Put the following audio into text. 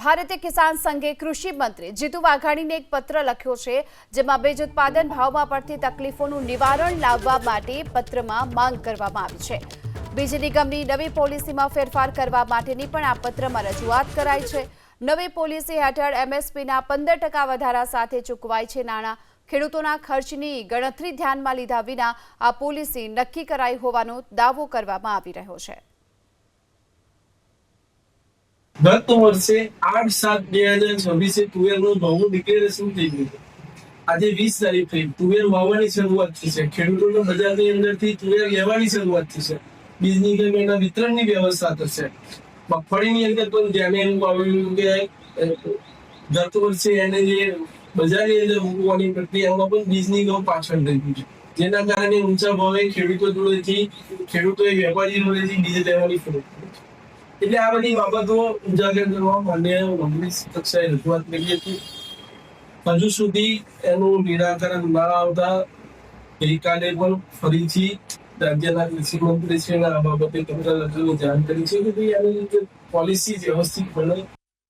ભારતીય કિસાન સંઘે કૃષિ મંત્રી જીતુ વાઘાણીને એક પત્ર લખ્યો છે, જેમાં બીજ ઉત્પાદન ભાવમાં પડતી તકલીફોનું નિવારણ લાવવા માટે પત્રમાં માંગ કરવામાં આવી છે। બીજ નિગમની નવી પોલિસીમાં ફેરફાર કરવા માટેની પણ આ પત્રમાં રજૂઆત કરાઈ છે। નવી પોલિસી હેઠળ એમએસપીના 15% વધારા સાથે ચૂકવાય છે નાણાં। ખેડૂતોના ખર્ચની ગણતરી ધ્યાનમાં લીધા વિના આ પોલિસી નક્કી કરાઈ હોવાનો દાવો કરવામાં આવી રહ્યો છે। ગત વર્ષે 8/7/2026 તુવેરનું ભાવનું ડિક્લેરેશન થઈ ગયું। આજે 20 તારીખે તુવેર વાવવાની શરૂઆત થઈ છે। ખેડૂતોને બજારની અંદરથી તુવેર લેવાની શરૂઆત થઈ છે। બીજ નિગમ એના વિતરણની વ્યવસ્થા કરશે। મગફળીની અંદર પણ ધ્યાને એવું આવ્યું કે ગત વર્ષે એને જે બજારની અંદર મૂકવાની પ્રક્રિયામાં પણ બીજ નિગમ પાછળ રહી ગયું છે, જેના કારણે ઊંચા ભાવે ખેડૂતોએ વેપારી જોડેથી બીજ લેવાની ફરજ પડી છે। એટલે આ બધી બાબતો ઉજાગર કરવા માન્ય મંત્રી કક્ષાએ રજૂઆત કરી હતી। હજુ સુધી એનું નિરાકરણ ના આવતા ગઈકાલે પણ ફરીથી રાજ્યના કૃષિ મંત્રી છે આ બાબતે પત્ર લખીને જાણ કરી છે કે ભાઈ આની પોલિસી વ્યવસ્થિત બને।